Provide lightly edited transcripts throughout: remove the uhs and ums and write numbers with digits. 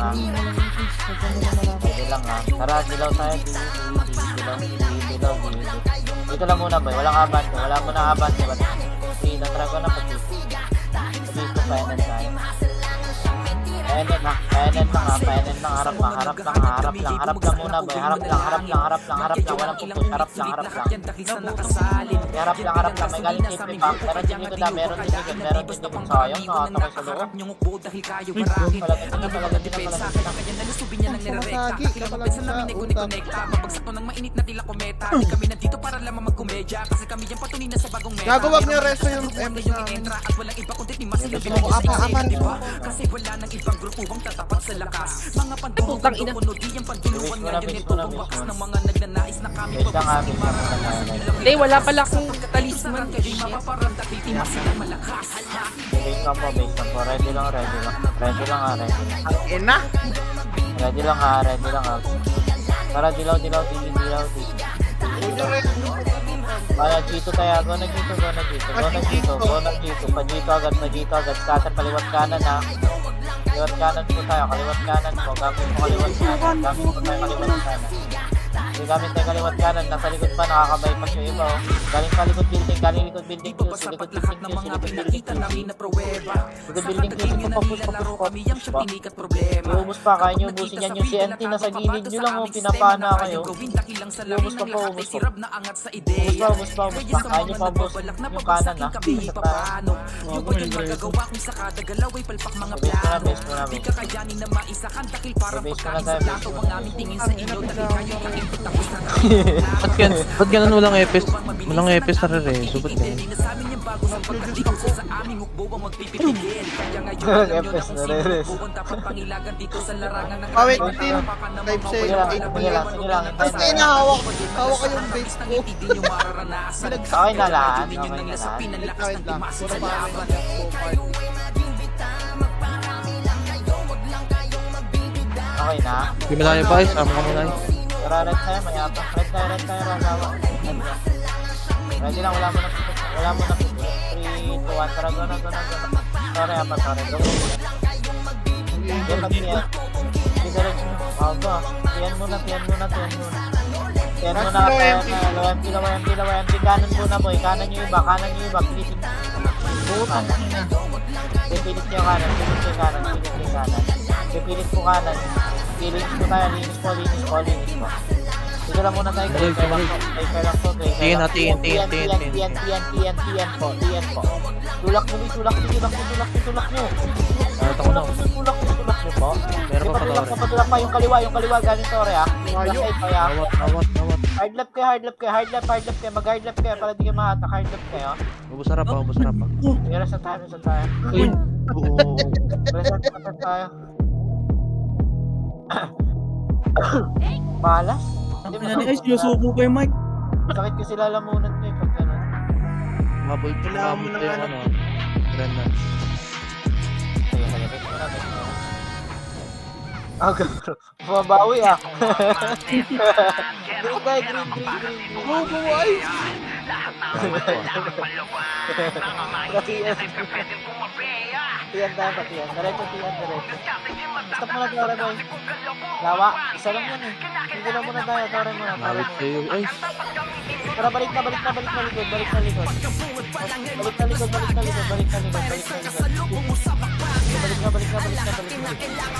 ha. Ready lang ha. Tara, dilaw tayo. Dilaw. Dito lang muna boy. Walang abante. Wala mo na abante. Sige, natry ko na pati. Dito, painan tayo. Painan lang ha. Painan lang. Harap lang muna boy. Harap lang. Walang pupus. Harap lang. Harap lang. May galing tip pa. Meron din dito na. Meron din dito. Sayang, nakatakay sa loob. Talaga din. Sumasagi ka pala sa utak. Gagawag niyo resto yung MS namin. Putang ina. Hindi, wala pala akong talisman. Shit. Base lang po. Ready lang ha. Ina. Ready lang ha. Tara, dilaw. Kaya dito tayo. Go na dito. Pajito agad. Scatter kaliwat kanan ha. Kaliwat kanan po tayo. Gamit mo kaliwat kanan. Gamit tayo kaliwat kanan. Nasa likod pa, nakaka-bypass yung iba oh. Galing pa likod building. Likod building fuse. Likod building fuse. Push. Iubos pa. Kaya nyo ubusin yan. Yung CNT nasa gilid nyo lang oh. Pinapana kayo. Iubos pa. Ubus pa. Kaya nyo pa ubus yung kanan ha. Base mo na. Ba't ganun walang epes? Walang epes na rin. Subot ka. Epes na rin. Wait, team. Type say. Sige lang. Tapos inahawak ko yung base ko. Okay na lahat. Wait lang. Puro pa Okay na. Hindi mo tayo pa, sama ka mo na. Tara, red tayo. Mayapa. Red tayo. Ragawa. Ready lang. Wala mo na pito. 3, 2, 1. Tara, go na. Sorry. Yan pag niya. Diretso. Go. Tiyan muna. Low MP. Kanan muna boy. Kanan yung iba. Pipilit nyo kanan. Pipilit po kanan. Linis po tayo. Linis po. Sige lang muna tayo. Tracer lang po. Tingin na, tingin po. Tulak nyo. Nakita ko na. Tulak nyo po. Meron pa Patulak pa yung kaliwa galing tore ha. Awat. Hard lap kayo. Mag-hard lap kayo para di kayo mahatak. Hard lap kayo. Ubusarap pa. Sige, rest tayo. Uy. Rest tayo. Malas? Ay, sinusubo pa yung mic. Sakit kasi lalamunan ko pag gano'n. Mabul Kailangan mo ng yung ano. Brenda. Sige, rest mo na. Gagro. Bumabawi ah. Green. Bubuhay. Tiyan tayo. Diretso. Stop muna tayo, boy. Lawa. Isa lang yan eh. Hindi lang muna tayo. Tore muna. Balik sa'yo. Ay. Tara, balik na likod. Balik na likod.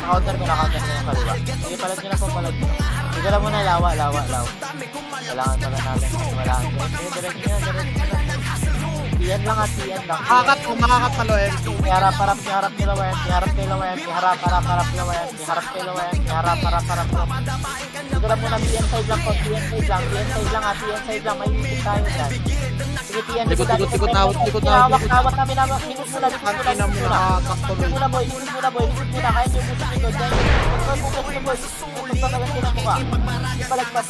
Naka-counter mo yung kaliwa. Sige, palag nyo na po. Sige lang muna, lawa. Kailangan pala natin. Sige, diretso nyo. Tiyan lang. Makakat palo MP. Harap nyo lawa. Harap Sige lang muna, TN side lang. May isip tayo dyan. Sige, TN. Likod na. Hawak namin. Likod muna. Ina mo nakakaktuloy. Likod muna, boy. Kaya nyo busin likod. Focus na, boy. Pagpapagalan ko ng mukha. Palag pa.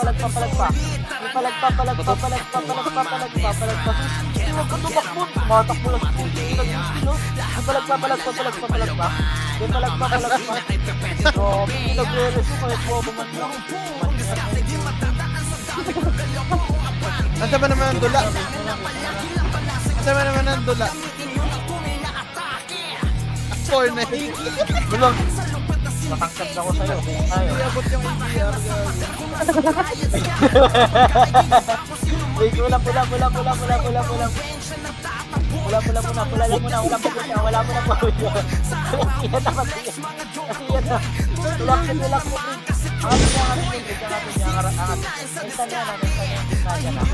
Huwag ka tumakbo. Matakbo lang. Palag pa. Nagre-reso kahit po ako man lang. Nasaan ba naman ang dula? Fortnite. Bulang. Masangkap ako sa'yo. Tayo. Abot yung EBR. Wait, pula muna. Pula lang muna. Wala muna po. Iyan na kasi. Kasi yan na. Tulak mo. Angat. Minsan yan.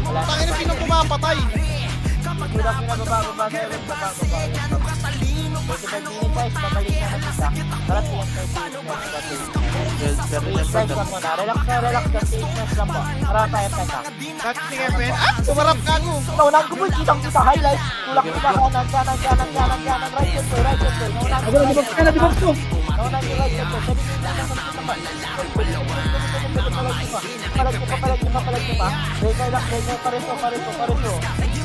Wala. Tangin na sinong pumapatay. Tulak mo na baba. Pwede ba din guys, babalik na kita. Karat yan guys, lang muna. Relax ka. Stay lang po. Para tayo peta. Dati sige, Ben. Ah! Tumarap ka ako. Naunahan ko po, kitang-kita highlight. Tulak kita kanan. Right foot boy. Naunahan ko right foot boy. Sabi nila palag pa. Rekay lang, pareso.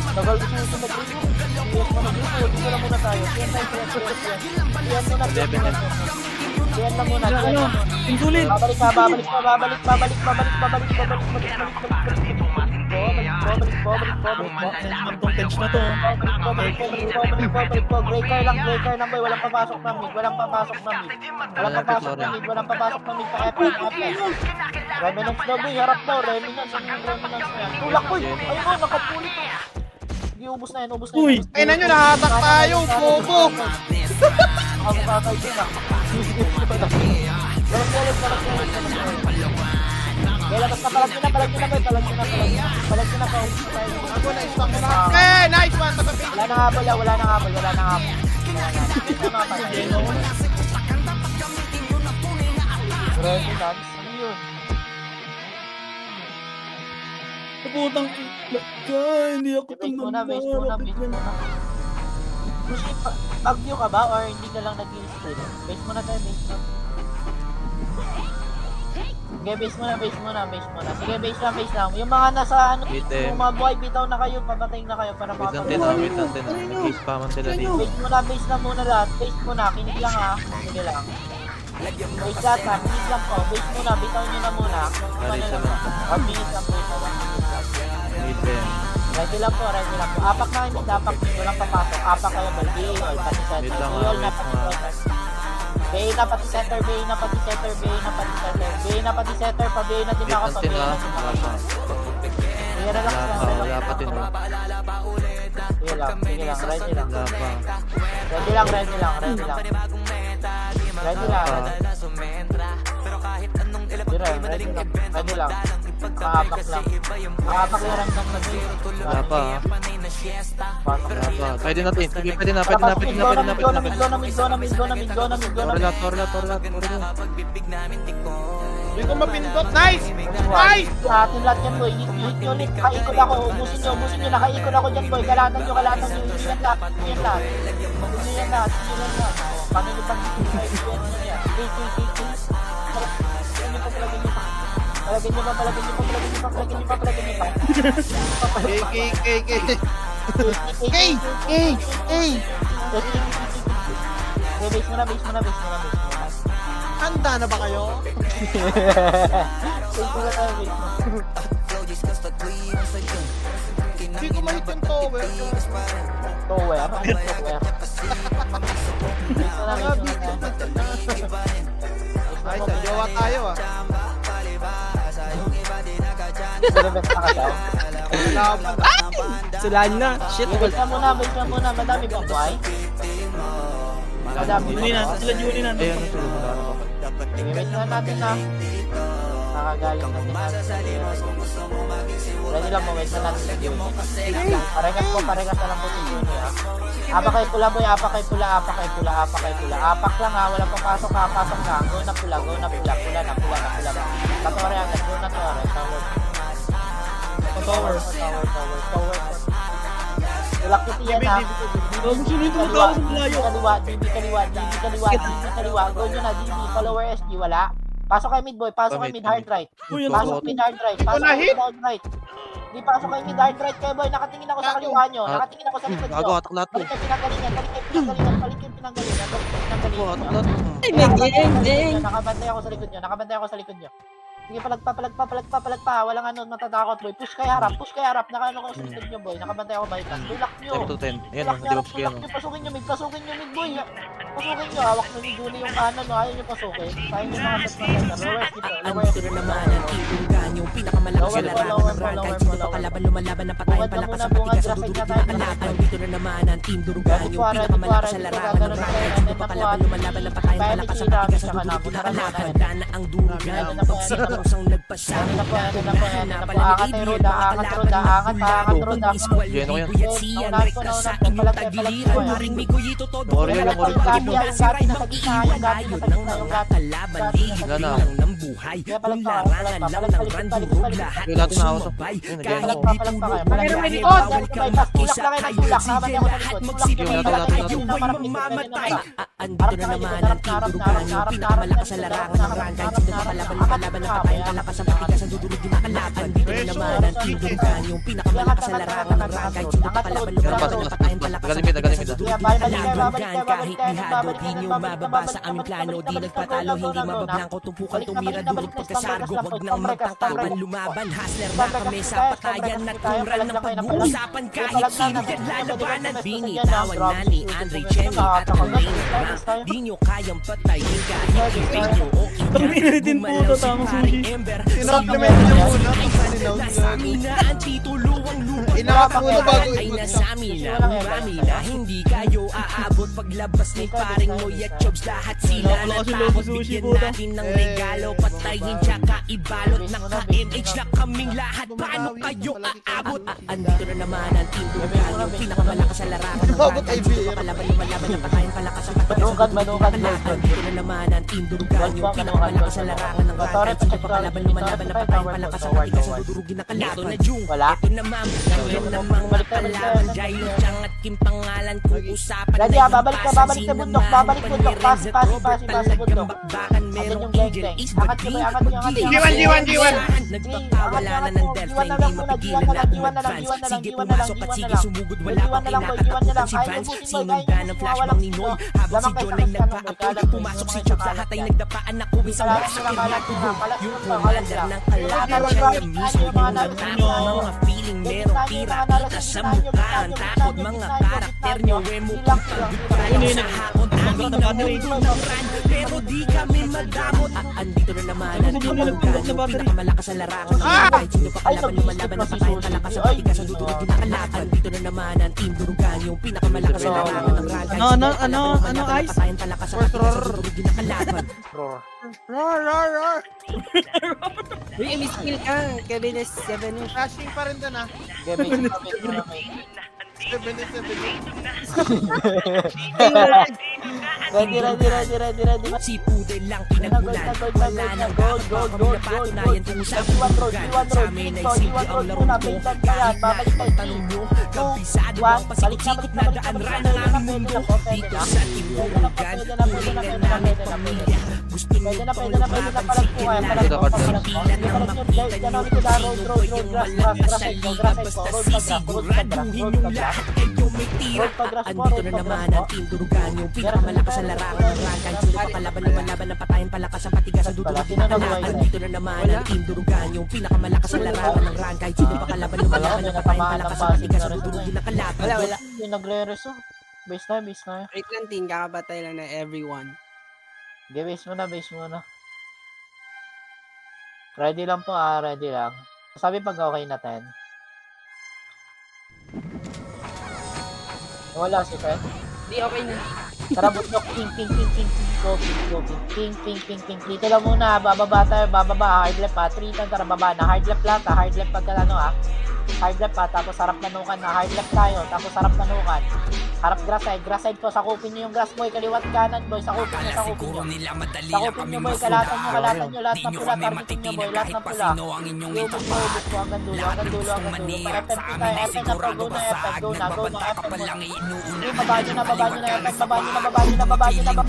Tagal gusto nyo mag-review. Yes mo mag-review. Dito lang muna tayo. Yan lang muna. Insulin. Babalik. Itong tench na to. Breaker lang boy. Walang papasok na mid. Walang papasok na mid. Pa-F. Remnants daw boy. Harap daw. Remnants yan. Tulak boy. Ayun ko, nakapulit. Sige, ubos na yan. Uy, ay na nyo, nahatak tayo. Bobo. Ako kakay din ah. Galit. Labas na palag na boy. Palag na pa. Ako na, isang mo na. Eh, nice one. Wala na habol. Remnants. Ano yun? Putang hindi ako Base muna. Pag-view ka ba or hindi ka lang nag-i-stream? Base muna tayo. Sige, base muna. Sige, base lang. Yung mga nasa yung mga buhay, bitaw na kayo, papatay na kayo para Wait lang makapag- din. Nag-spaman sila dito. Base na muna lahat. Base muna, kinig lang ha. Sige lang. Base lahat ha, kinig lang po. Base muna, bitaw nyo na muna. Ready lang. 1 minute lang po. Wait din. Ready lang po. Apak na hindi, apak nyo. Walang papasok. Apak kayo, baldi. Or pati center. Wait lang, All na wait pati lang. center. Bay na pati center. Bay na pati center. Pa bay na din ako. Wait lang sila. Relax lang. Wala pa din. Sige lang. Ready lang. Wala pa. Ready lang. Maapak lang. Maapak yung rank ng nag-i. Wala pa. Pasok lang. Pwede natin. Sige, pwede na. Go na mid. Torlat. Hindi ko mapindot. Nice! Nice! Atin lahat yan boy. Hit nyo ulit. Nakaikot ako. Ubusin nyo. Nakaikot ako dyan boy. Kalatan nyo. Hindi yan lahat. Paano nyo pag palagin nyo pa. Base muna. Handa na ba kayo? Hindi ko mahit yung tower. Ay, sa jowa tayo ah. Sulahan na. Shit. Base na muna. Madami bang buhay? Junin na, sila Junin na. Ayun, wala na pa. I-wait na natin na. Nakagaling natin natin. Ready lang mo, wait na natin sa Juni. Paregas na lang po si Juni ha. Apak kay pula boy, apak kay pula. Apak lang ha, walang papasok ha, pasok na. Go na pula. Pula na. Katore agad, go na tower. Tower. Tulak ko tiyan ha. DB kaliwa. Go nyo na, DB, follower SG, wala. Pasok kay mid boy, pasok kay mid hard right. Pasok mid hard right. Di pasok kay mid hard right kayo boy, nakatingin ako sa kaliwa nyo. Nakatingin ako sa likod nyo. Gago, atak lahat. Balik yung pinanggalingan. Gago, atak lahat. Ay, may geng. Nakabantay ako sa likod nyo. Sige, palag pa. Walang ano, matatakot, boy. Push kayo harap. Nakaano kayo sa likod nyo, boy. Nakabantay ako bypass. Tulak nyo. 7 to 10. Ayan, Tulak nyo, drops ko yan. pasukin nyo mid, boy. Pasukin nyo, hawak nyo ni Julie yung kanan, no. Ayaw nyo pasukin. Kaya nyo mga set na lowers dito. Andito na naman ang tinurugan yung pinakamalakas na larangan ng rank. Kahit sino pa kalaban, lumalaban ng patayin, palakas ang patigas sa dudurog kinakalaban. Andito na naman ang team durugan yung pinakamalakas na larangan ng rank. Kahit sino pa kalaban, lumalaban ng patayin, palakas ang patigas sa dudurog kinakalaban. Dana ang durugan, pagsikat ng siyang nagpasabi. Hanapan na ni Adrian, mga kalaban ng hula. Kung iskwal, liboy at siyan, rekta sa inyong tagiliran. Maring may kuyito todo, Oriol, wala Oriol. pang siray, mag-iiwan tayo ng mga kalaban. Lihit Wala na. lang ng buhay. Kung larangan lang ng randurog, lahat Wala ng na ako. sumabay. Ayun, Kahit nag-ano. di tuloy, May bawal kang likod. makisakay. Tulak. Sige, lahat magsipila tayo ay mamamatay. Andito na naman ang tinurugan yung pinakamalakas na larangan ng rank. Kahit sino pa kalaban, lumalaban ng patayin, palakas ang patigas ang dudurog kinakalaban. Andito na naman ang tinurugan yung pinakamalakas na larangan ng rank. Kahit sino pa kalaban, lumalaban ng patayin, palakas ang patigas ang dudurog kinakalaban. Kahit lihado, di nyo mababa sa aming plano. Di nagpatalo, hindi mabablangko. Tumpukan, tumira, durog, pagkasargo. Huwag nang magtangkapan, lumaban. Hustler na kami sa patayan at kuran ng pag-uusapan. Kahit sino yan lalabanan. Binitawan na ni Andre Chemi at Elaine Ram. Di nyo kayang patayin kahit ipinyo o gumalaw si paring Ember. Sinomplement niya muna. Nasa amin na ang titulo ang lupa. Inawak muna bago Ay nasa amin na umami na hindi kayo aabot. Paglabas ni paring Moy at Chobs, lahat sila natakot. Bigyan natin ng regalo, patayin tsaka ibalot. Naka-MH na kaming lahat, paano kayo aabot? Andito na naman ang team Dugan, yung pinakamalakas sa larangan ng Umabot rank. ay Sino beer. pa kalaban, lumalaban ng patayin, palakas ang patigas ang Manukan, dudurog manukan, kinakalaban. manukan. Andito na naman ang team Dugan, yung pinakamalakas sa larangan ng rank. Kahit sino pa kalaban, lumalaban ng patayin, palakas ang patigas ang dudurog kinakalaban. Ito na Jung, Wala. ito na ma'am, nandiyan na mga kalaban. Jailo, Chang at Kim pangalan kung usapan Ready, na babalik ka, babalik sa bundok, babalik bundok. Pasi bundok. Bakbakan merong Andyan yung angel geng-geng. is Angat the nyo, angat nyo, angat nyo. G1. Nagpapawala na ng Delphi, hindi mapigilan na advance. Sige, pumasok at sige, sumugod, wala pa kinakatakutan si Vance. Sinundan ng flashbang ni Noy, habang si John ay nagpa-upload. Pumasok si Chobs, lahat ay nagdapaan. Ako isang baso, kinatubog. Yung commander ng kalaban, siya niya mismo yung natakot. Mga feeling merong tira, kita sa mukha. Ang takot, mga karakter nyo, mukhang pagdutayan sa hakot. Amin na mundo ng ran, pero di kami madamot. Andito na naman ang tinurugan, yung pinakamalakas sa larangan ng rank. Kahit sino pa kalaban, lumalaban ng patayin, palakas ang patigas ang dudurog kinakalaban. Andito na naman ang team durugan, yung pinakamalakas sa larangan ng rank. Kahit sino pa kalaban, lumalaban ng patayin, palakas ang patigas ang dudurog kinakalaban. Roar. Uy, miss kill ka. Kevin is 7 inch. Flashing pa rin doon ah. Game, 7. ready. Si Pudel lang pinagbulan, wala nang bakit pa kami napatunayan kung sa durugan. Sa amin ay simple ang laro ko, kahit na ipagtanong nyo, kabisado ang pasikot-sikot na daan-ran ng aming mundo. Dito sa team durugan, turingan namin pamilya. Gusto nyo pang lumaban, sige lang, pagpilan ng makita nyo kung sino ba yung malag na sa liga. Basta sisiguraduhin yung lahat kayo may tira. Andito na naman ang team durugan, yung pinakamalakas sa larangan ng rank. Kahit sino pa kalaban, lumalaban ng patayin, palakas ang patigas ang dudurog kinakalaban. Andito na naman ang team durugan, yung pinakamalakas sa larangan ng rank. Kahit sino pa kalaban, lumalaban ng patayin, palakas ang patigas ang dudurog kinakalaban. Wala. Yung nagre-reso. Base na. Wait lang, team. Kakabatay lang na everyone. Okay, base muna. Ready lang po ready lang. Sabi pag okay na 10. Wala si Fred. Di, okay na. Tara bundok, ping. Ping. Dito lang muna, bababa tayo, hard left ha. 3 time, tara baba na, hard left lang hard left pagka hard left tapos harap nanukan na, hard left tayo, tapos harap nanukan. Harap grass side po, sakupin nyo yung grass boy, kaliwat kanan boy, sakupin nyo. Sakupin nyo boy, kalatan nyo, lahat ng pula, targetin nyo boy, lahat ng pula. Ubus mo, hanggang dulo. Effect po tayo, effect na po, go na, effect mo. Baba nyo na, effect, baba nyo na, kasama likuran tayo, baba nyo na po.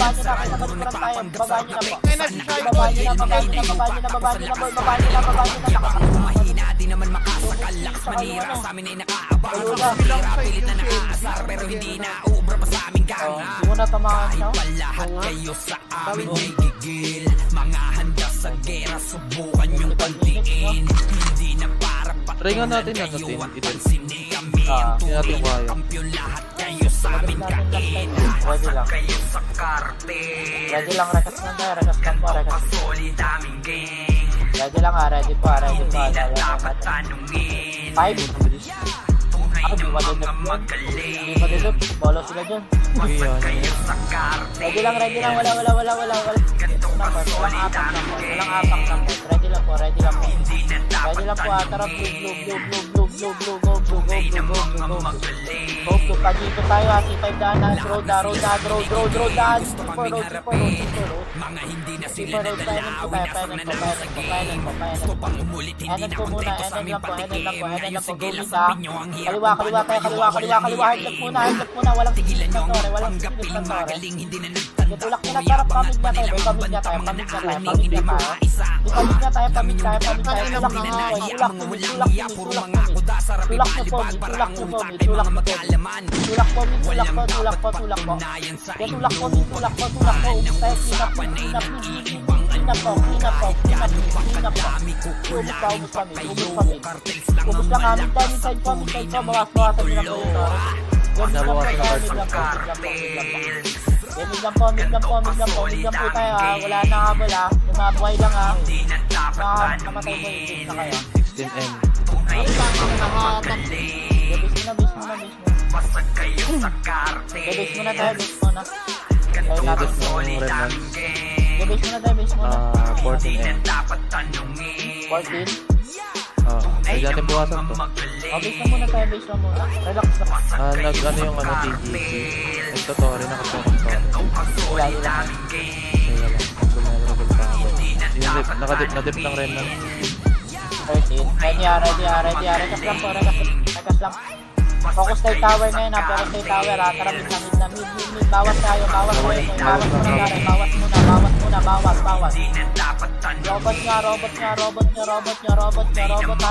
Baba nyo na, Mahina, di naman makasakal. Lakas manira, sa amin ay nakaabang. Pira, pilit na nakaasar, pero hindi na ubra pa sa aming gang. Hindi mo na tamaan Kahit siya. pa lahat kayo sa amin ay gigil. Mga handa sa gera, subukan yung pantiin. Hindi na para Try nga natin ano tin. pansinigamin. Hindi natin kaya. Kampiyon lahat kayo sa amin kain. Ready lang. Kayo sa karte. Ready lang, rekas lang tayo, rekas lang po, rekas. Solid aming gang. Ready lang ready po, ready po. Hindi na Daya dapat natin. tanungin. 5. Tunay Di na madulog mga yun. magaling. Di madulog. Bolo sila dyan. Kayo sa karte. Ready lang, wala. Walang apak number. Ready lang po, ready lang po. Hindi na Ready dapat lang po, tara, blue, go. tunay na mga magaling. Go, dito tayo, C5 daanan, road, Mga hindi na sila Super road, nadalawin. Afro na lang sa game. Gusto pang umulit, hindi na kontento sa aming patigil. Ngayon sige lang sa pinyo ang hirap. Kaliwa, high block muna, walang Tigilan sigil nyo na ang tore, walang panggap sigil yung na tore. magaling. Hindi na nagtanda. Tulak nyo na, tara, pamig na tayo, pamig na tayo. Ipamig na tayo, tulak na Mid lang po tayo ha. Wala na habol ha. Lumabuhay lang ha. Namatay po yung na kayo. 16M. Base mo na. Basag kayo sa karte. Base mo na tayo, base mo na. Edit mo yung remnants. Base mo na. 14M. Dapat tanungin. 14. Pwede natin buwasan to. Base na muna tayo, base na muna. Relax na. Ano yung ano TGC. Ito to, rin nakatokon to. Wala lang. Kaya lang. Vulnerable pa ako. Nakadip ng remnants. 13. Ready. Rekas lang po, rekas lang. Focus tayo tower ngayon ha. Focus tayo tower ha. Tara, mid. Bawas tayo. Bawas muna. Robot nga. Robot ha. Yung mga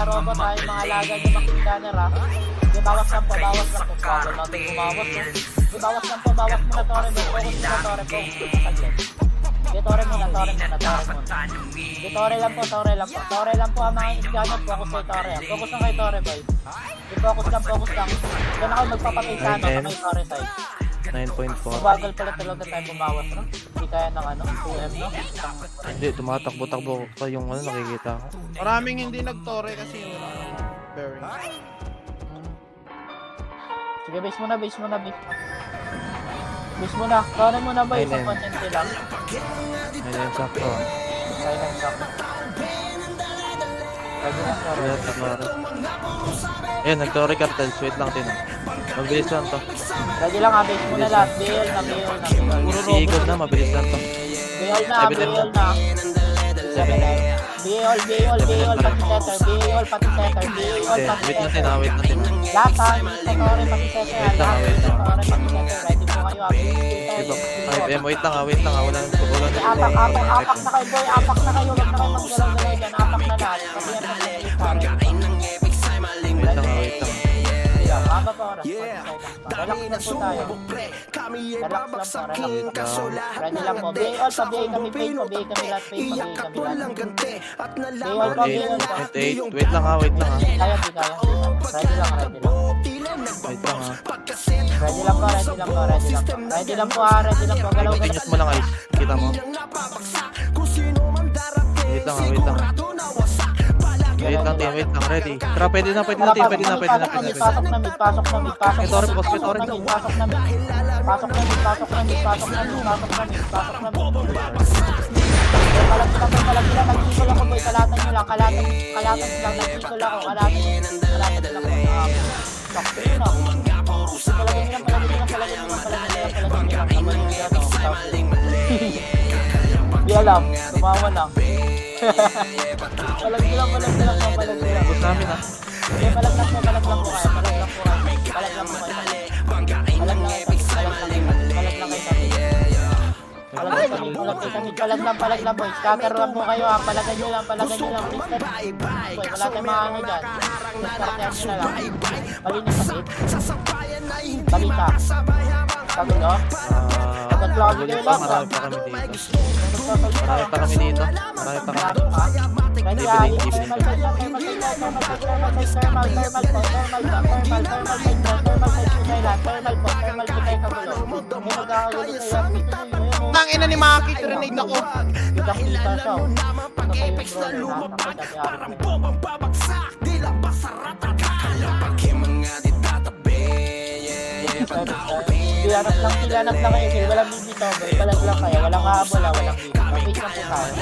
alaga nyo makikiganer ha. Bawas lang po. Bagal natin kumawas ha. Bawas muna tore. Focus muna tore. Tore muna. Tore lang po ang mga isganer. Focus kay tore ha. Focus lang kay tore boy. Focus lang. Diyan ako magpapatay sa ano sa may tore side. 9.4. Bagal pala talaga tayo bumawas no? Hindi kaya ng ano, 2M no? Hindi, tumatakbo-takbo pa yung ano nakikita ko. Maraming hindi nagtore kasi wala bearing. Sige, base muna. Tore muna ba isang Ayun. consente lang? Ayun yung sakto. Silent shock. Ready na, tore. Ayun, taklara. Ayun, nag-Torre Cartels. Wait lang din. Mabilis lang to. Ready lang ha, base muna lahat. Bail na. Puro Iikot na, mabilis lang to. Bail na. Evident. Bail, pati setter. Wait natin ah, wait natin ah. Lahat ha, sa tore, pati setter. Wait lang, wait lang. Ready po kayo ha. Diba? 5M, wait lang ah, wait lang ah. Wala nang Apak na kayo boy, apak na kayo. Huwag na kayo maggalaw-galaw dyan. Apak na lahat. Pati yan ang Wait lang ah, wait lang. Haba pa oras. Relax na po tayo. Relax lang po. Ready lang po. BA all pa. BA kami paid po. BA kami lahat paid po. BA kami lahat. BA all pa. BA all pa. 8, wait lang ah, wait lang ah. Kaya, di kaya. Ready lang. Wait lang ah. Ready lang po. Galaw. Continuous mo lang guys. Kita mo? Wait lang ah, wait lang. Wait lang, ready. Tara, pwede na. Pasok na mid. Ito rin, post, ito rin. Pasok na mid. Kalatan nyo lang. Nag-isol ako boy. Kalatan nyo lang. Nag-isol ako. Kalatan nyo lang. Sakto yun ah. Palagyan nyo lang. Di alam. Tumawa lang. Palagyan lang. Bus namin ah. Okay, palag lang po kayo. Palag lang boy. Scatter lang po kayo ha. Palagan nyo lang. Please boy, wala tayong mga ano dyan. Discartean nyo na lang. Malinis sa hit. Balita. Sabi no? Marami pa kami dito. Side tayo. Marami pa kami dito. Marami pa kami. Pwede ka, thermal side yan, thermal side yan, thermal side, thermal side, thermal po, thermal side po, thermal po, thermal po tayo kagulo. May magkakagulo sa'yo, Tang ina ni Maki, grenade ako. kitang-kita siya. Ano kayo yung brawler, nakakita si Ari. Ilanap lang kayo kayo, walang bibito, balag lang kayo, walang hahabol, walang bibito. Mabit lang po tayo.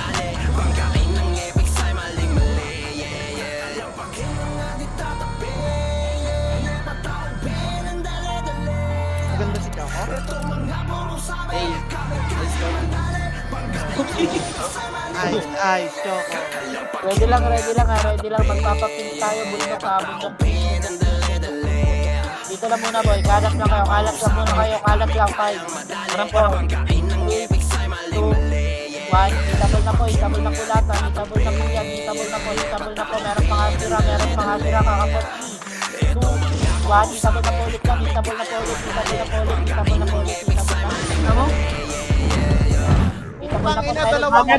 Maganda si Choco. Ice, Choco. Ready lang, magpapapin tayo, bundok ka, bundok. Dito lang muna boy, kalat lang kayo, kalat lang muna kayo, kalat lang 5. Parang po. 2, 1, itabol na po lahat, itabol na po yan, itabol na po, meron pang hasira, kakapot. 2, 1, itabol na po ulit yan, itabol na po ulit. Tang ina, dalawa ko.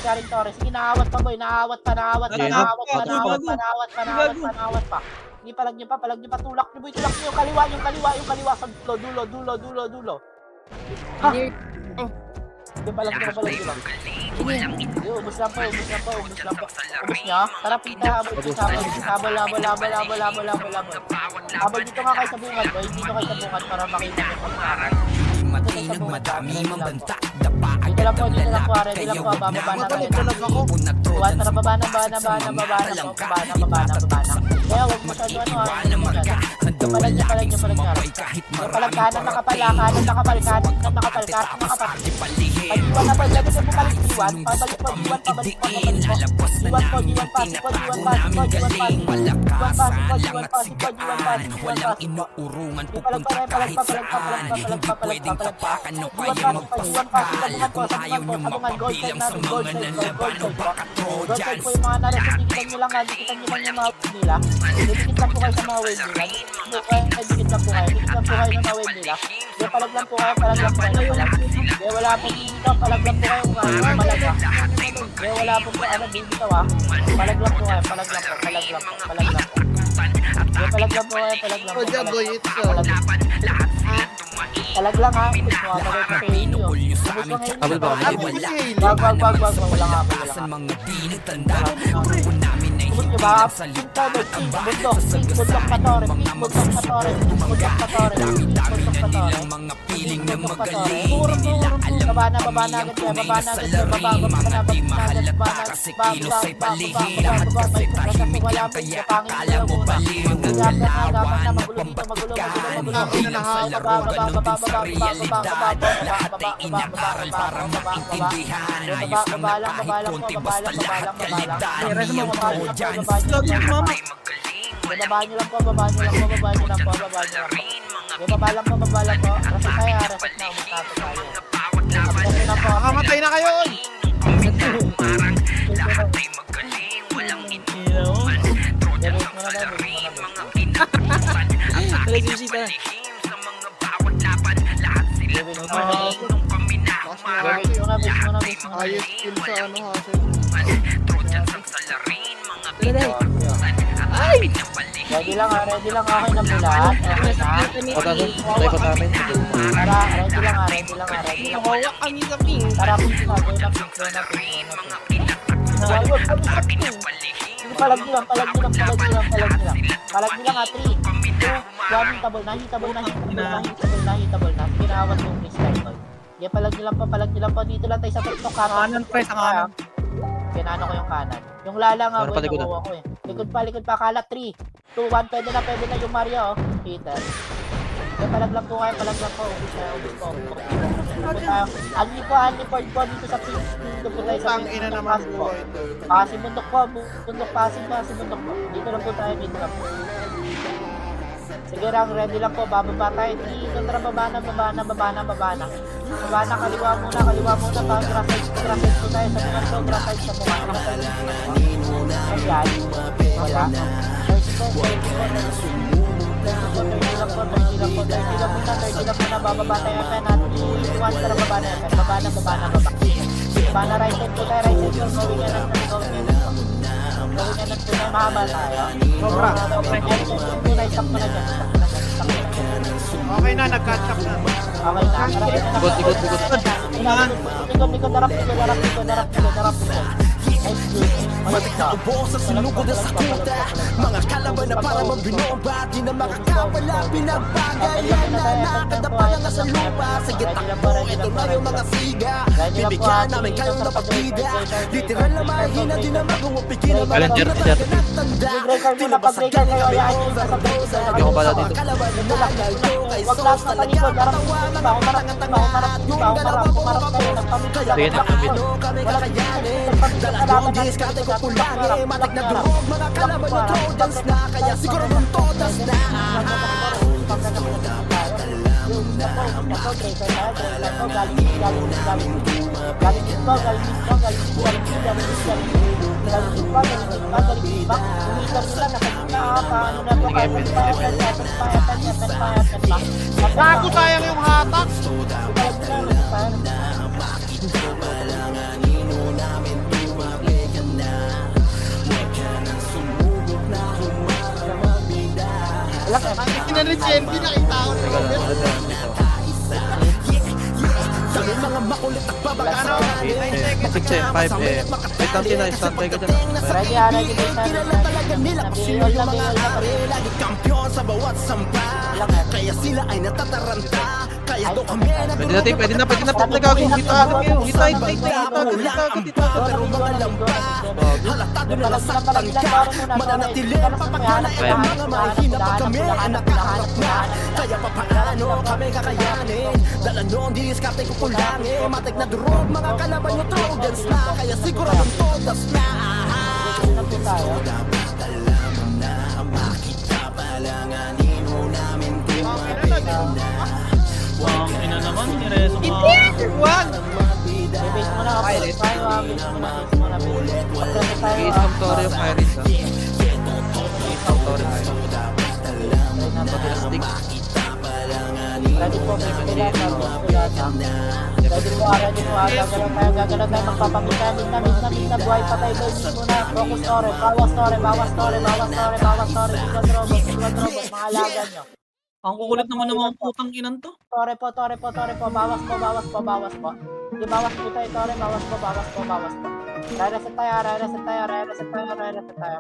Karing Torres. Sige, naawat pa boy, naawat pa. Hindi, palag nyo pa, tulak nyo boy, yung kaliwa, sa dulo. Ha? Hindi, palag nyo. Sige, ubus lang po. Ubus nyo? Tara, pita, habol. Habol dito nga kayo sa bungad boy, dito kayo sa bungad para makita nyo kung saan. Matinag madami mabanta. Dito lang po, ready lang po, bababa na kayo. Buwan, tara, baba na. Kaya huwag masyado palag nyo. Palag kanan nakapal. Pag-iwan na po, dito po palag iwan. Pabalik po. Walang inuurungan pupunta kahit saan. Hindi pwedeng tapakan o kaya magpasakal. Kung ayaw nyo mapabilang sa mga nalaban o baka Trojan. po yung mga narating, dikitan nyo lang yung mga nila. Dikit lang po kayo sa mga wave nila. Dikit lang po kayo ng mga wave nila. Kaya palag lang po kayo. Kaya wala po dito, palag lang po kayo. Kaya wala po dito palag lang po kayo. Palag lang po. Kaya palag lang po kayo. O, Jaboy, it's Palag lang ha. Magagay pa kayo inyo. Habol ba kami? Wag. Walang habol. Mga tinitanda. Grupo namin ay Bundok hindi ba? nagsalita. Bundok Patore. Dami-dami na nilang mga piling na magaling. Hindi nila alam kung ang kumina sa laring. Mga di mahalata kasi kilos ay palihim. Lahat kasi tahimik lang kaya akala mo baliw. Nagalawan na pampagkaan. Hindi lang sa laro ganon din sa realidad. Lahat ay inaaral para maintindihan. Ayos naman kahit konti basta lahat kalidad. Hindi ang Trojans. Babaan nyo lang po. Bababa lang po. Reset tayo. Reset na po. Makamatay na kayo. Ayos skill sa Hassel. Ready lang okay na po lahat. Okay na. Patay ko sa amin. Tara, ready lang. Nawawak kami sa ping. Tara, pin na. Palag nyo lang. Palag nyo lang 3, 2, 1, hitable na. Kinawat yung freestyle boy. Kaya palag nyo lang po. Dito lang tayo sa TikTok. Kanan, pre, sa kanan. Kinano ko yung kanan. Yung lala nga boy, nakuha ko eh. Likod pa, kalat 3, 2, 1, pwede na yung Mario, Peter. Kaya palag lang po. Ubus po. Anli po dito sa pin. Dito po tayo sa Tang ina naman po ito. Passive bundok po. Dito lang po tayo. Sige lang, ready lang po. Bababa tayo. Tara, baba na. Baba na, kaliwa muna. Tapos graphite po tayo sa mga to. Graphite sa mga. Ayan. Wala. 30 lang po. lang muna, bababa tayo FN at iwan ka na baba na FN. Baba na. Baba na right side po tayo, right side po. Gawin yan lang po tayo, mahaba tayo. Sobra. Tunay, stop mo na dyan. Okay na, nag-catch up na. Okay na, Likod. Likod, darap. Matik na ubo sa sinugod na sakuta. Mga kalaban na para mabinomba. Di na makakawala, pinagbagayan na nakadapa na nga sa lupa. Sige takbo, ito na yung mga siga. Bibigyan namin kayong napagpida. Literal na mahina, di na magumupigil. Mga tira talaga natanda. Di na basag ka na yung oras. Hindi ko pala dito. Kalaban na nalayo. Kay sos talaga matawa. Mga yung dalawa mo makabukas. Kaya paano kami kakayanin? Dalang diskarte ko kulangin. Matik na durog mga kalaban yung Trojans na. Kaya siguro nung todas na. Gago sayang yung hatak. Ang kinanresente, nakita ko na yun. Dami mga makulit at babagano. 6 5 Wait lang tina, standby ka dyan. Ready. Kilala talaga nila kung sino yung mga are. Lagi kampiyon sa bawat sampa. Kaya sila ay natataranta. Kaya doon kami Pwede na, pag nagagawin. Hita pero mga lampa. Halatado na nasaktan ka. Mananatili ang papagana ang mga mahina pag kami ay nakaharap na. Kaya papaano kami kakayanin? Dala nyo ang diskarte ko kulangin. Matik na durog mga kalaban nyo Trojans na. Kaya siguro ng todas na. Wag! Base mo na, base mo na. Isang story yung Iris ha. Isang story tayo. Pati na stick. Ready po, gagalaw tayo, magpapamit tayo, minta, buhay pa tayo, guys, muna, focus story, bawas story, Squad Robot, mga alaga nyo. Ang kukulit naman ng mga putang inan to. Tore po, bawas po. Di bawas po tayo, Tore, bawas po. Re-reset tayo.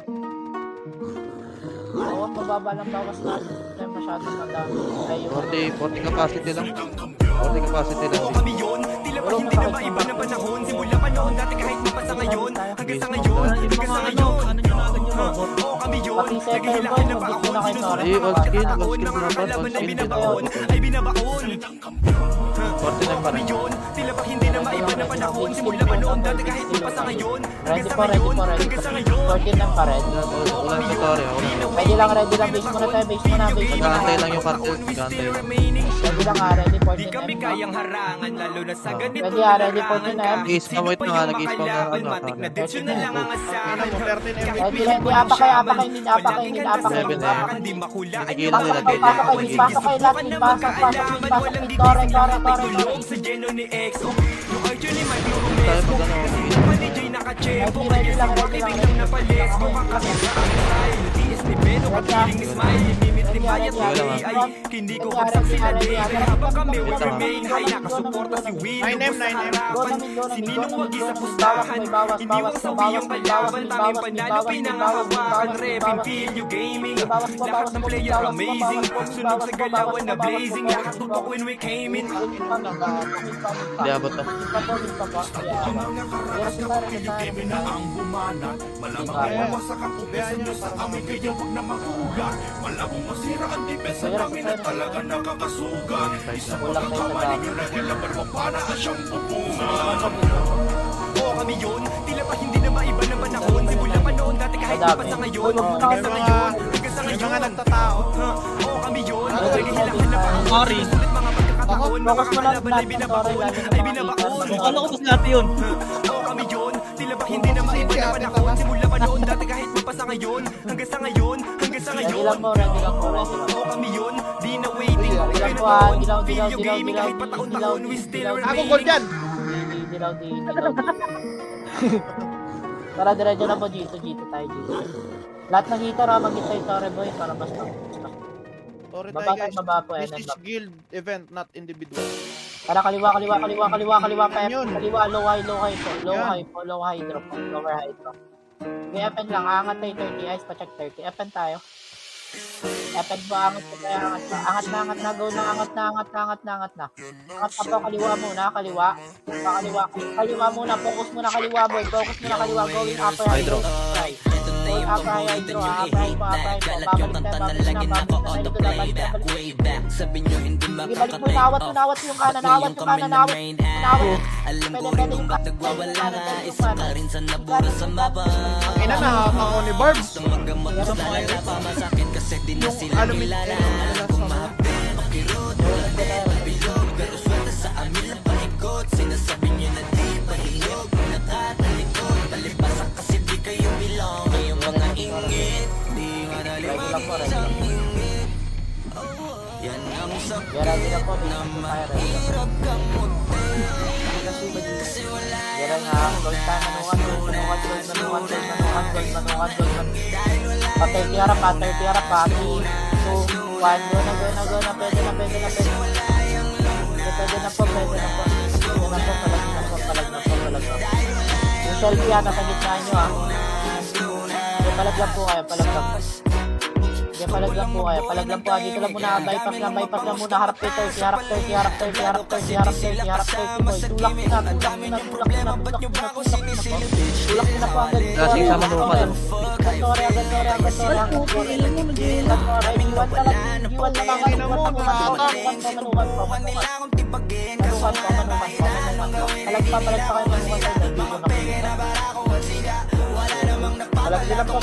Oo, mababa lang bawas natin. Tayo masyadong madami. Ayun. 40 capacity lang. 40 capacity lang. Kami yun, tila ba hindi na maiba na panahon. Simula pa noon, dati kahit pa sa ngayon. Hanggang sa ngayon. Ano nyo na agad yung robot? Oo kami yun, Pati settle naghihilahin boy, na mag-ito na baon. kay Tore. All skill Mga dapat, kalaban all na skill binabaon, dapat. ay binabaon. 49 pa Kami rin. yun, tila ba hindi na maiba na panahon. Simula pa noon, dati kahit pa sa ngayon. Ready Hanggang sa po. ngayon, hanggang sa ngayon. 14 lang pa rin. Ulan sa story. Ready lang, base muna tayo. Gantay lang yung cartel. Gantay lang. Ready lang ha, ready 14 Di kami kayang harangan, lalo na sa ganito Ready ha, ready 14 na. Nag-i-spawn wait na nga. Nag-i-spawn na ano. Matik na ditch yun na lang ang asahan. Ready, apa kayo, Hindi makula ay Tigilan nila. Pasok kayo lahat, Tore. sa geno ni EXO. Yung actually may puro Tayo mesmo. mag-ano. Kasi naman ni Jay nakachempo. Kaya siguro bibiglang na palesbo. Kakakita ang style. Tiis ni Beno, kapiling ni Smile. Mimit ni Bayat sa AI. Hindi ko bagsak sila day. Habang kami will remain high. Nakasuporta si Willow sa harapan. Si Ninong wagi sa pustahan. Hindi wag sa wiyong kalaban. Tanging panalo pinangahawakan. Revin, Pilyo, Gaming. Lahat ng player amazing. Sunog sa galawan na blazing. Lahat tutok when we came in. Hindi abot na. Oo kami yun, tila pa hindi na maiba na panahon. Simula pa noon, dati kahit pa sa ngayon. Hanggang sa ngayon, May mga nagtatao. oo kami yun. Naghihilahan na panahon. Sorry. Sulit mga pagkakataon, mga Focus mo lang kalaban ay binabaon. Ay binabaon. Ano ko mas natin yun? Oo kami yun, tila ba hindi na maiba na panahon. Simula pa noon, dati kahit pa sa ngayon. Hanggang sa ngayon, Ready lang po. oo kami yun, di na waiting. Kaya Dilaw. Ako gold yan. Dilaw. Tara, diretso na po dito tayo dito. Lahat ng hito, ramagit tayo Torre Boy para basta. Sorry Baba tayo tayo, guys. baba po. This is guild event, not individual. Tara, kaliwa, pep. Yun. Kaliwa, low high po. Yan. Low high drop po. Lower high drop. Okay, FN lang. Angat tayo 30. Ice pa check 30. FN tayo. FN po, angat po tayo. Angat na. Go na, angat na. Angat na po, kaliwa muna. Kaliwa muna. Focus muna kaliwa, boy. Going upper high drop. Going upper high drop. Upper high po. Babalik tayo. Sige, balik mo. Nawat yung kanan. Pwede yung Ina na ako ni Barbs. Yung Ready lang po. Gara nga, gold ka, manukan. Patay tiara pa. 3, 2, 1, go na. Pwede na po. Palag na po. Yung selfie nasa gitna nyo Palag lang po kayo. Palag lang po. Dito lang muna. Bypass lang muna. Harap 30 boy. Tulak na po agad. Kasi sa manukan. Sorry. Palag pa kayo palag nila po.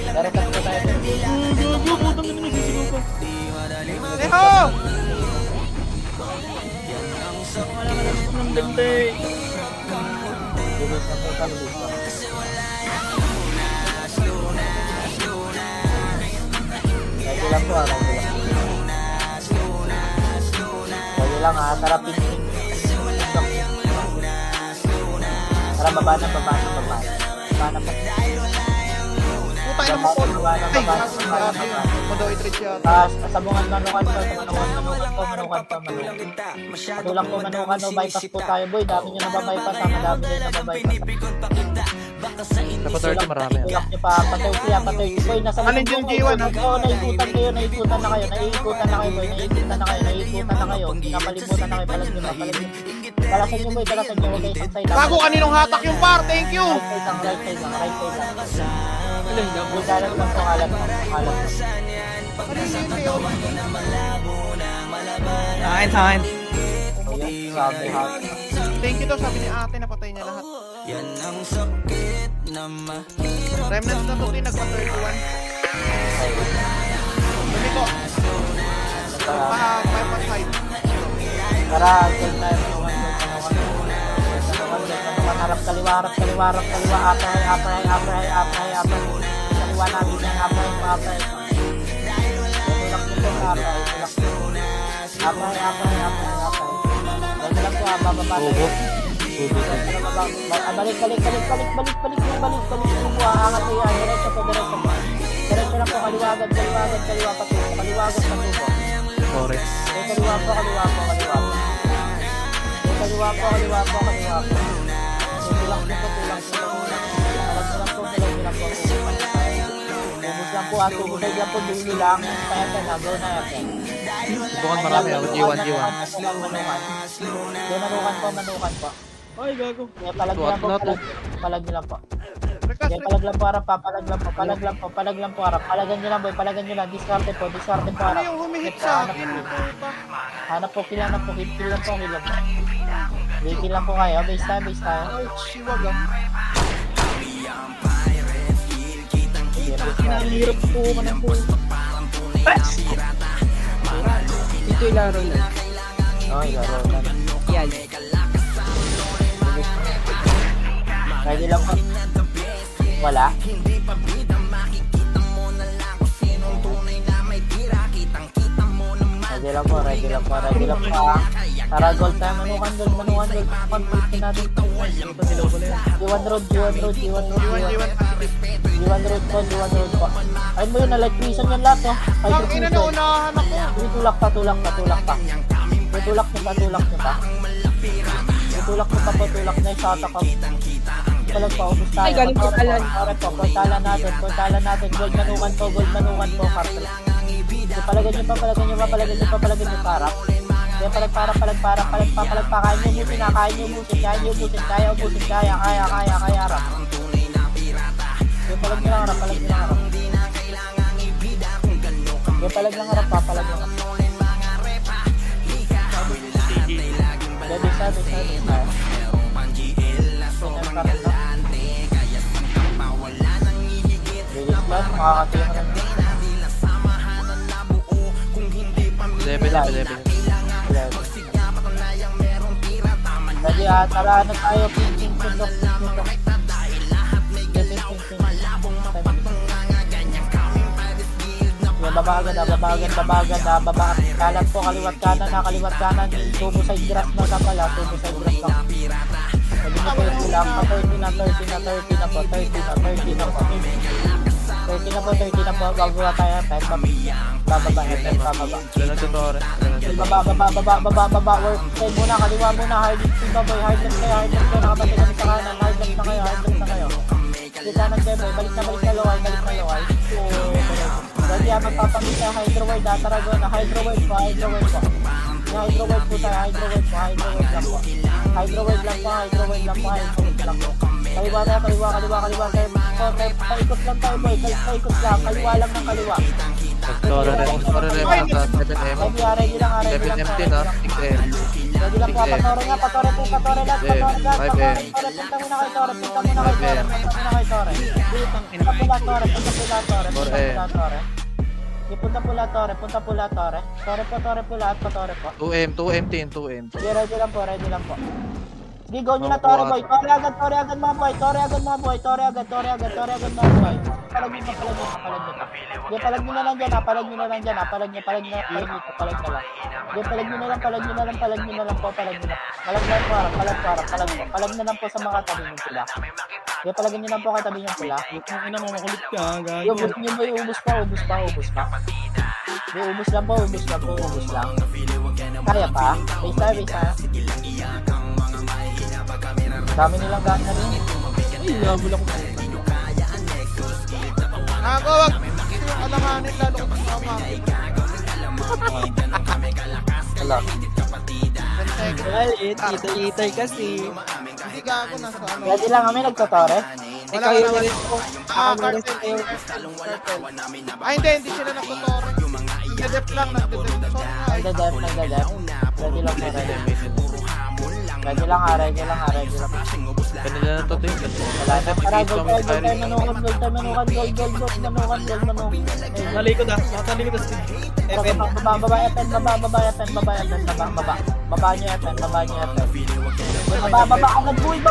Darekat po tayo. Neho! Bilis na po kami. Ready lang po. Ready lang Tara, ping. Tara, baba na. Putay na mo po. Ay, Modo i-treat yata. Sabungan manukan po. Tulang po manukan bypass po tayo boy. Dami nyo nababypass. Dami nyo nababypass. Sa 30 marami. Tulak nyo pa. Pa-30 boy. Nasa Alin yung G1 Oo, naikutan na kayo boy. Pinapalimutan na kayo. Palag nyo. Kalasan nyo boy. Huwag kayo isang side. Bago kaninong hatak yung par, thank you! Right side lang. Budalat lang po, alam mo. Sakin. Sabi ha. Thank you daw, sabi ni ate, napatay niya lahat. Remnants na to, nagpa-31. Dumi ko. Pa-side. Tara, good time. Harap kaliwa. Upper high. Kaliwa namin yan, upper high. Tulak nito sa upper high. Dahil lang po, bababa tayo. Balik. Angat mo yan. Diretso po. Diretso lang po, kaliwa agad pati. Kaliwa agad pati po. Correct. Kaliwa po. Tulak nito. Tubos lang po, dulo lang. Kaya na, go na yan. Bukan marami. G1. Manukan po. Ay, gago. Kaya palag nyo lang po. Request, Kaya palag lang po harap. Palagan nyo lang boy. Discarte po ano harap. yung humihit sa akin? Puta. Hanap po, kill lang po. Kill lang po kayo. Base tayo. Ay, siwag ah. Hirap po ka ng po. Dito ilaro lang. Okay, laro na. Yan. Ready lang po. Wala. Ready lang po, ready lang po, ready lang po. Tara, gold tayo, manukan gold. Complete natin. G1 road, G1 road. G1 G1 road po. Ayun mo yun, na-light prison yan lahat, oh. Ang ina na, unahan ako. Tulak pa. Tutulak nyo pa. Tutulak nyo pa. Tulak na yung shot ako. Palag pa, ubus tayo. Ay, galing po talan. Portalan natin. Gold manukan po, cartel. Palagan nyo pa, parap. Kaya palagparap. Kaya nyo ubusin. Kaya ubusin. Kaya, rap. Kaya palag nyo lang, harap. Kaya palag lang, harap. Sabi. Bilis lang, makakatiya ka rin. Level. Jadi tara na tayo, ping. Babagan. Kalat po, kaliwat kanan. Tubo side grass na pala. Sabi niyo po yung ulang, 30 na po. 30 na po, gagawa tayo, bababa. Baba, work side muna, kaliwa muna, hard left kayo, nakapatid kami sa kanan, hard left na kayo. Kita ng Deboy, balik na loway. Dati magpapamit sa hydro-word, Tarragona, hydro-word po. Yung hydro-word po tayo, hydro-word lang po. Hydro-word lang po. Kaliwa tayo, paikot lang tayo boy, paikot lang, kaliwa lang ng kaliwa. Story rem, 7M. Ready lang. 7M din, 6M. Ready lang po, patore lang. Patore. Punta muna kay Tore. Punta muna kay Tore. Punta pula Tore. Tore po. 2M tin, 2M. Ready lang po. Sige, go nyo na Tore boy. Tore agad mga boy. Tore agad mga boy. Palag nyo pa. Sige, palag nyo na lang dyan. Palag nyo na lang. Sige, palag nyo na lang po. Palag na lang po sa mga tabi nyo pula. Sige, palagyan nyo lang po katabi nyo pula. Ang ina mo, makulit ka, gago. Yung ubus nyo boy, ubus pa. Sige, ubus lang. Kaya pa? Bisa. Dami nilang gana rin. Ay, nabula ko. Wag. Yung alanganin, lalo ko kasama. Wala. Ay, itay kasi. Hindi gago na sa ano. Ready lang kami nagtotore. Ikaw yung rin po. Cartel. Hindi sila nagtutore. Nagdedep lang. Nagdadep. Ready lang. Ready lang. Kanila na to din. Wala na. Tara, gold tayo, manukan. Nalikod ah. Natalikod ah. Okay, baba FN. Baba nyo FN. Baba agad boy.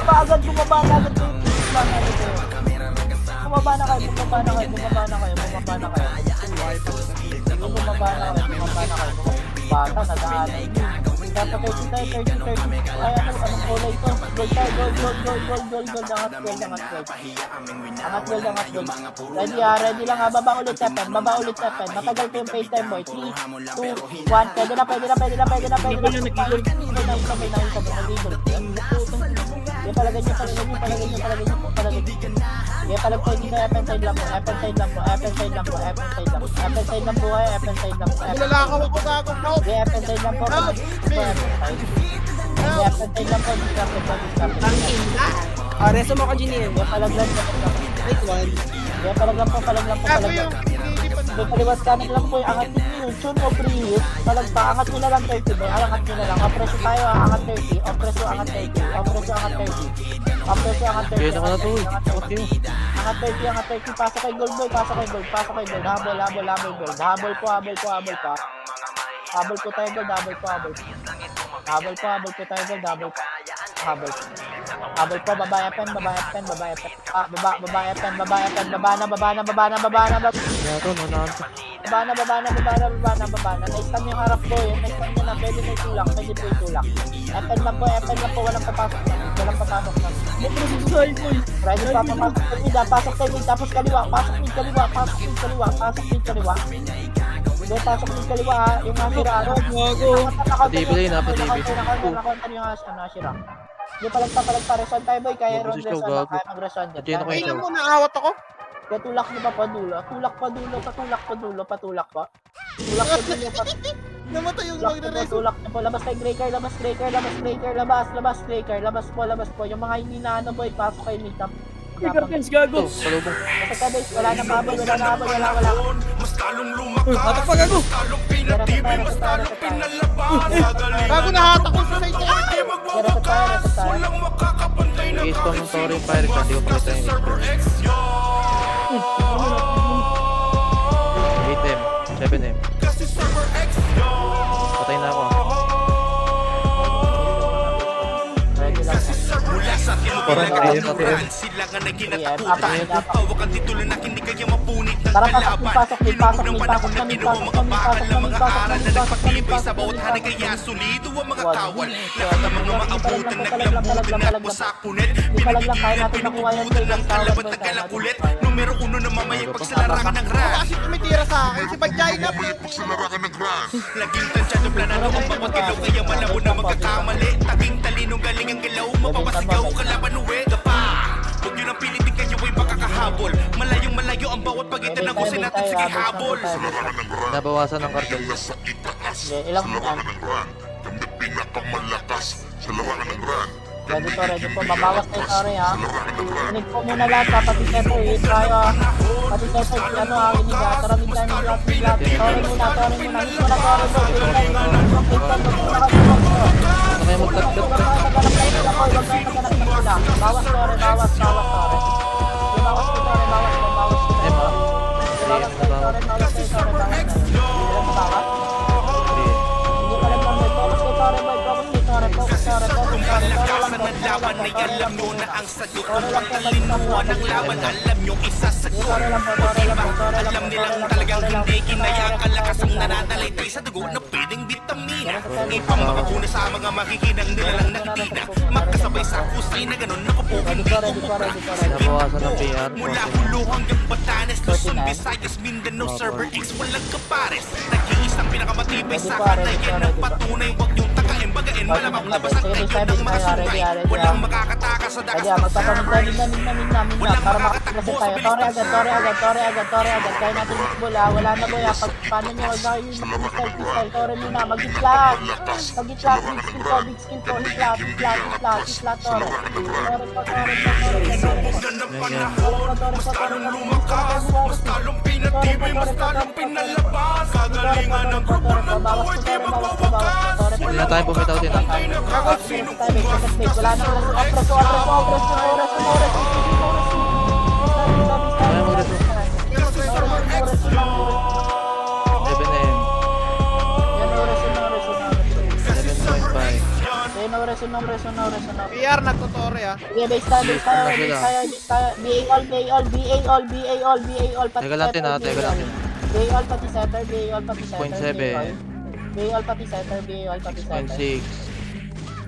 Bumaba na agad. Bumaba na kayo. Bata, nadaanan. Dapat tayo 30. Kaya anong kulay ito? Gold tayo, gold. Angat gold. Ready lang ha. Baba ulit FN. Matagal ko yung pay time boy. 3, 2, 1. Pwede na. Palagay nyo. Palag po dito, FN side lang po. Lalakaw ako gago. FN side lang po. Reso mo ka, Jinier. Palag lang. Wait, one. Palag lang po. Gago yung hindi pa May kaliwas kanan lang po yung angat nyo. Tune o preheat. Palag pa, angat nyo na lang 30 boy. Angat nyo na lang. Opresyo tayo, angat 30. Opresyo angat 30. Kaya naman na to. Fuck you. Angat 30. Pasok kay gold boy. Habol gold. Habol po. Habol po tayo gold. Habol po tayo gold. Habol po. Baba FN. Baba na. Kaya to, 100. Baba na. Na-stun yung harap ko yun. Na-stun nyo na. Pwede may tulak. Pwede po yung tulak. FN lang po. Walang papasok na. Ready pa papasok sa mid. Pasok sa mid. Tapos kaliwa. Pasok mid kaliwa. Hindi, pasok mid kaliwa ha. Yung Ashira. Patibili na, patibili. Nakakontan yung Ashira. Hindi, palagpa. Reson tayo boy. Kaya Gago ron si Chow, reson. gago. Kaya mag-reson dyan. Patino ko yung Tingnan Chow. mo, naawat ako. Kaya tulak mo pa dulo. Tulak pa dulo. Namatay yung magre-reso. Tulak na po. Labas kay Greyker. Labas po. Yung mga hindi na ano boy. Pasok kay meetup. Gago. Salubong. Basta guys, wala na habol. Atak pa gago. Bago nahatak ko sa side niya. Reset tayo. Nag-i-spawn ng Tori yung Pirates, hindi ko pakita yung expert. 8M, 7M. Patay na ako. Ready lang. Parang kaya na Tara, pasok. Palag lang, kaya natin makuha yan boy. Numero 1 na mamayang pagsalarangan ng rap. Kasi tumitira sa akin. Si Bajay na po. Laging tansyado planado ang bawat galaw, kaya malabo na magkakamali. Taging talinong galing ang galaw, mapapasigaw kalaban uwi ka pa. Huwag yun ang pilitin kayo ay makakahabol. Malayong malayo ang bawat pagitan ng kusin natin, sige habol. nabawasan ng kartel. Ilang minutes? Ready po. Mabawas tayo sorry ha. Inig po muna lahat ha. Pati Teto hit tayo ha. Pati Teto ano ha. Inig ha. Tara mid tayo lahat. Sorry muna. Hit mo na sorry bro. Ano kayo magtagdat? Bawas sorry. Bawas po sorry. Kalakasan ng laban ay alam nyo na ang sagot. Kung pagkalinuan ng laban, alam nyo isasagot. Alam nilang talagang hindi kinaya ang kalakasang nananalaytay sa dugo na pwedeng bitamina. Ipang makakuna sa mga makikinang nilalang nakitina. Magkasabay sa kusay na ganun nakapugin di kumupra. Nabawasan ng PR. Mula Hulo hanggang Batanes, Luzon, Visayas, Mindanao, Server X, walang kapares. Nag-iisang pinakamatibay sa kanayan ng patunay. Huwag yung takain, bagain, malamang labas ang tayo ng mga sungay. Walang makakatakas sa dakas ng server. Walang makakatakbo sa bilis ng server. Tore agad. Kaya natin misbol ha. Wala na boy ha. Paano nyo? Huwag na kayo mag-pistol. Tore muna. Mag-gitlat. Big skill po. Hitlat. Tore. Ganang panahon, mas talong lumakas, mas talong pinatibay, mas talong pinalabas. Kagalingan ng grupo ng tao ay di magwawakas. Hindi na tayo bumitaw din ha. Wala na. Kaya mag-reso. 7M, 7.5. PR nagtutore ah. Okay, base tayo. BA all. Teka lang din ha, teka lang din. BA all pati setter. 6.7. BA all pati setter. 6.6.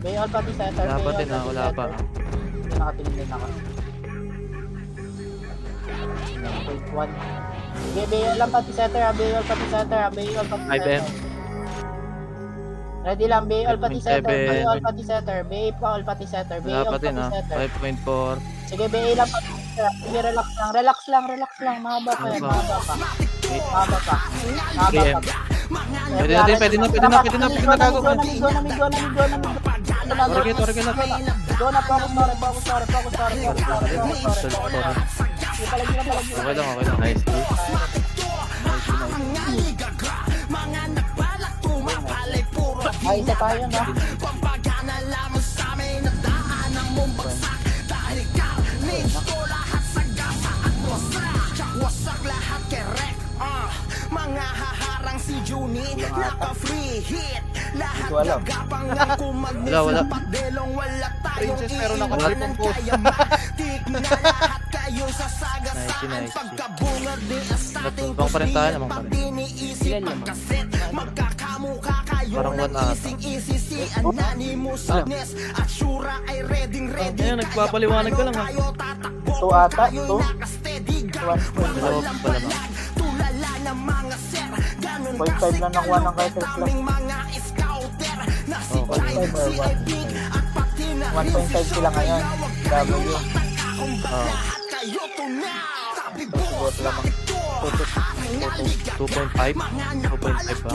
BA all pati setter. Wala pa din ha, wala pa. Hindi nakatingin din ako. 1. Okay, BA all lang pati setter. BA all pati setter. 5M. Ready lang, BA all pati setter. 7. BA all pati setter. BA pa all pati setter. BA Wala all pa pati din ha. setter. 5.4. Sige, BA lang pati setter. Sige, relax lang. Mahaba pa yan. Mahaba pa. 3M. Pwede na gago. Go na. Torge na. Go na, focus, sorry. Okay lang. Nice. Ay, isa tayo na. Mga haharang si Juni, naka-free hit. Lahat alam. nagapangan kung Wala. magdelong wala tayong Princess, meron ako iiwanan. Kaya matik na lahat kayo sa sagasaan. Nice. Pagkabungad din ang starting Natumbang pa rin tayo naman pa rin. pag Ilan naman? Parang 1 ata. Ayun, nagpapaliwanag ka lang ha. 2 ata, 2. 1 Dalawa pa pala ba? 0.5 lang nakuha ng Kaiser Plus. Oo, kanina. 1.5 sila ngayon. W. Oo. Tapos lamang. 2.5? 2.5 ba?